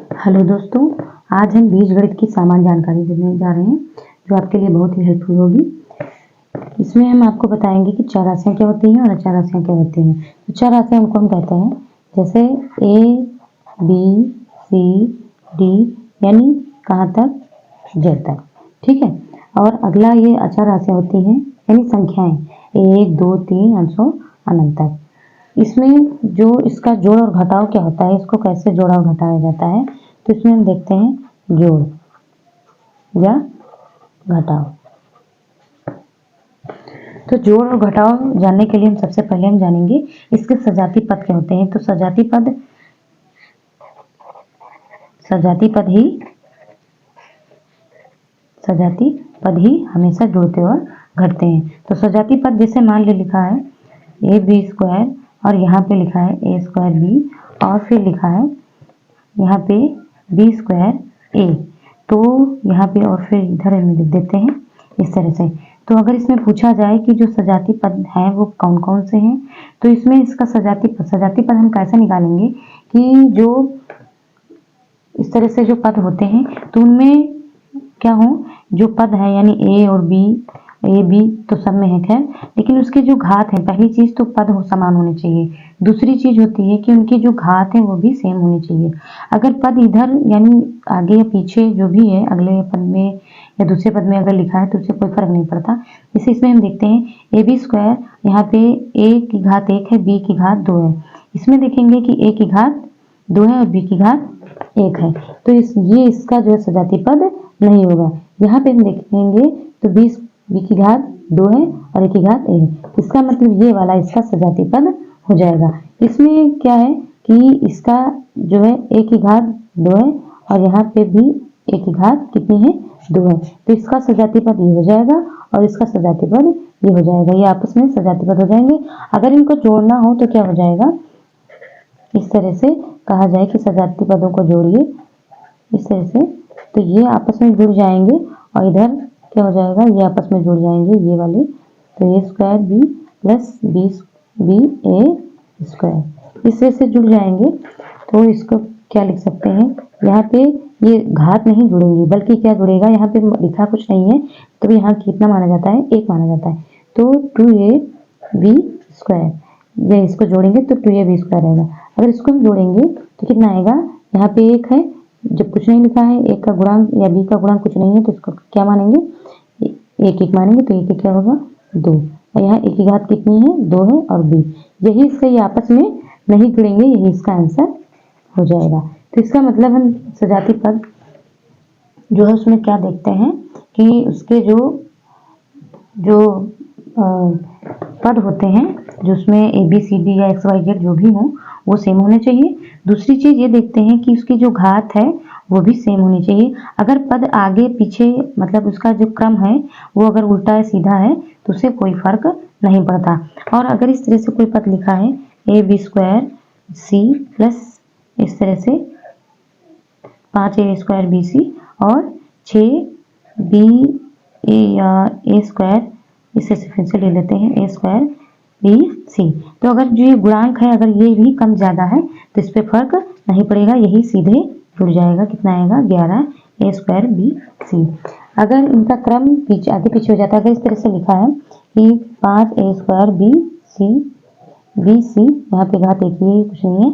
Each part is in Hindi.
हेलो दोस्तों, आज हम बीजगणित की सामान्य जानकारी देने जा रहे हैं जो आपके लिए बहुत ही हेल्पफुल होगी। इसमें हम आपको बताएंगे कि चार राशियाँ क्या होती हैं और अचार राशियाँ क्या होती हैं। तो चार राशियाँ उनको हम कहते हैं जैसे ए बी सी डी, यानी कहाँ तक, जेड तक, ठीक है। और अगला ये अचार राशियाँ होती हैं यानी संख्याएं 1 2 3 अंशों अनंत तक। इसमें जो इसका जोड़ और घटाव क्या होता है, इसको कैसे जोड़ा और घटाया जाता है, तो इसमें हम देखते हैं जोड़ या घटाव। तो जोड़ और घटाव जानने के लिए हम सबसे पहले हम जानेंगे इसके सजाती पद क्या होते हैं। तो सजाती पद ही हमेशा जुड़ते और घटते हैं। तो सजाती पद जैसे मान ले लिखा है ए बी स्क्वायर और यहाँ पे लिखा है ए स्क्वायर बी और फिर लिखा है यहाँ पे बी स्क्वायर ए, तो यहाँ पे और फिर इधर हम लिख देते हैं इस तरह से। तो अगर इसमें पूछा जाए कि जो सजाती पद हैं वो कौन कौन से हैं, तो इसमें इसका सजाती पद हम कैसे निकालेंगे कि जो इस तरह से जो पद होते हैं तो उनमें क्या हो, जो पद है यानी ए और बी, ए बी तो सब में है खैर, लेकिन उसके जो घात है, पहली चीज तो पद समान होने चाहिए। दूसरी चीज होती है कि उनकी जो घात है वो भी सेम होनी चाहिए। अगर पद इधर यानी आगे या पीछे जो भी है, अगले पद में या दूसरे पद में अगर लिखा है तो उससे कोई फर्क नहीं पड़ता। जैसे इसमें हम देखते हैं ए बी स्क्वायर, यहाँ पे ए की घात 1 है, बी की घात 2 है। इसमें देखेंगे कि ए की घात 2 है और बी की घात 1 है, तो ये इसका जो है सजाती पद नहीं होगा। यहाँ पे हम देखेंगे तो बी की घात 2 है और ए की घात ए है, इसका मतलब ये वाला इसका सजाती पद हो जाएगा। इसमें क्या है कि इसका जो है ए की घात 2 है और यहाँ पे भी ए की घात कितनी है, 2 है, तो इसका सजाती पद ये हो जाएगा और इसका सजाती पद ये हो जाएगा। ये आपस में सजाती पद हो जाएंगे। अगर इनको जोड़ना हो तो क्या हो जाएगा, इस तरह से कहा जाए कि सजाती पदों को जोड़िए इस तरह से, तो ये आपस में जुड़ जाएंगे और इधर क्या हो जाएगा, ये आपस में जुड़ जाएंगे ये वाले। तो ए स्क्वायर बी प्लस बी ए स्क्वायर इस तरह से जुड़ जाएंगे। तो इसको क्या लिख सकते हैं, यहाँ पे ये घात नहीं जुड़ेंगी बल्कि क्या जुड़ेगा, यहाँ पे लिखा कुछ नहीं है तो यहाँ कितना माना जाता है, 1 माना जाता है। तो 2ab स्क्वायर, ये इसको जोड़ेंगे तो 2ab स्क्वायर आएगा। अगर इसको हम जोड़ेंगे तो कितना आएगा, यहाँ पे 1 है, जब कुछ नहीं लिखा है, 1 का गुणांक या b का गुणांक कुछ नहीं है तो इसको क्या मानेंगे, 1 मानेंगे, तो 1 क्या होगा 2, और यहाँ a की घात कितनी है, 2 है और b, यही इसका ये आपस में नहीं जुड़ेंगे, यही इसका आंसर हो जाएगा। तो इसका मतलब हम सजाती पद जो है उसमें क्या देखते हैं कि उसके जो पद होते हैं जो उसमें ए बी सी डी या एक्स वाई जेड जो भी हो वो सेम होने चाहिए। दूसरी चीज ये देखते हैं कि उसकी जो घात है वो भी सेम होनी चाहिए। अगर पद आगे पीछे मतलब उसका जो क्रम है वो अगर उल्टा है सीधा है तो उससे कोई फर्क नहीं पड़ता। और अगर इस तरह से कोई पद लिखा है A B square C plus इस तरह से 5a स्क्वायर बी सी और 6b ए या ए स्क्वायर, इसे फिर से ले लेते हैं ए स्क्वायर बी सी, तो अगर जो ये गुणांक है अगर ये भी कम ज़्यादा है तो इस पर फर्क नहीं पड़ेगा, यही सीधे जुड़ जाएगा। कितना आएगा 11 ए स्क्वायर बी सी। अगर इनका क्रम पीछे आगे पीछे हो जाता है, अगर इस तरह से लिखा है कि 5a स्क्वायर बी सी, यहाँ पे घात एक ही कुछ नहीं है,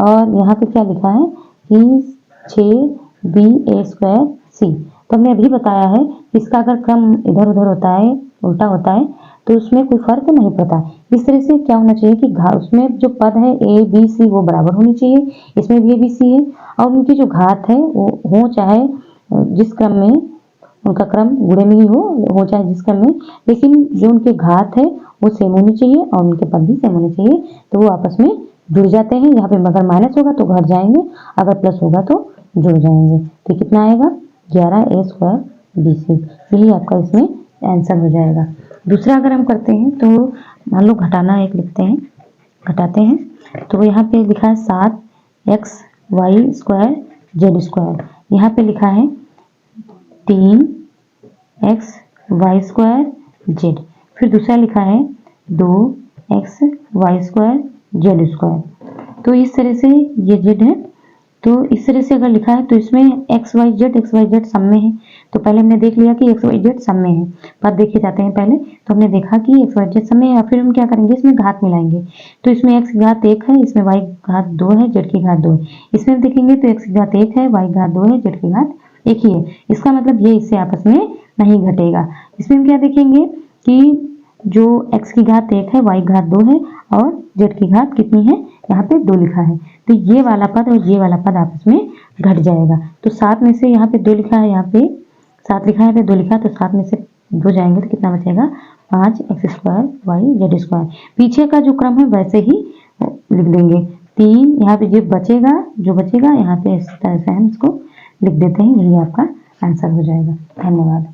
और यहाँ पे क्या लिखा है कि 6ba स्क्वायर सी, तो हमने अभी बताया है कि इसका अगर क्रम इधर उधर होता है, उल्टा होता है, तो उसमें कोई फर्क नहीं पड़ता। इस तरह से क्या होना चाहिए कि उसमें जो पद है ए बी सी वो बराबर होनी चाहिए, इसमें भी ए बी सी है, और उनकी जो घात है वो हो चाहे जिस क्रम में, उनका क्रम गुणे में ही हो चाहे जिस क्रम में, लेकिन जो उनके घात है वो सेम होनी चाहिए और उनके पद भी सेम होने चाहिए, तो वो आपस में जुड़ जाते हैं। यहाँ पे अगर माइनस होगा तो घट जाएंगे, अगर प्लस होगा तो जुड़ जाएंगे। तो कितना आएगा 11a स्क्वायर बी सी, यही आपका इसमें आंसर हो जाएगा। दूसरा अगर हम करते हैं तो मान लो घटाना एक लिखते हैं, घटाते हैं, तो यहाँ पे लिखा है 7x Y square Z square, यहाँ पे लिखा है 3x वाई स्क्वायर जेड, फिर दूसरा लिखा है 2x Y square Z square. तो इस तरह से ये जेड है तो इस तरह से अगर लिखा है तो इसमें एक्स वाई जेड सम में है। तो पहले हमने देख लिया कि एक्स वाई जेड सम में है, पद देखे जाते हैं पहले। तो हमने देखा कि एक्स वाई जेड सम में है, फिर हम क्या करेंगे, इसमें घात मिलाएंगे। तो इसमें एक्स की घात 1 है, इसमें वाई घात 2 है, जेड की घात 2 है। इसमें देखेंगे तो एक्स की घात 1 है, वाई घात 2 है, जेड की घात 1 ही है। इसका मतलब ये इससे आपस में नहीं घटेगा। इसमें हम क्या देखेंगे कि जो x की घात 1 है, y घात 2 है और z की घात कितनी है, यहाँ पे 2 लिखा है। तो ये वाला पद और ये वाला पद आपस में घट जाएगा। तो 7 में से यहाँ पे 2 लिखा है, यहाँ पे 7 लिखा है, यहाँ पे 2 लिखा है, तो 7 में से 2 जाएंगे तो कितना बचेगा, 5x² y z²। पीछे का जो क्रम है वैसे ही लिख देंगे। 3 यहाँ पे जो बचेगा यहाँ पे इस तरह से हम इसको लिख देते हैं। यही आपका आंसर हो जाएगा। धन्यवाद।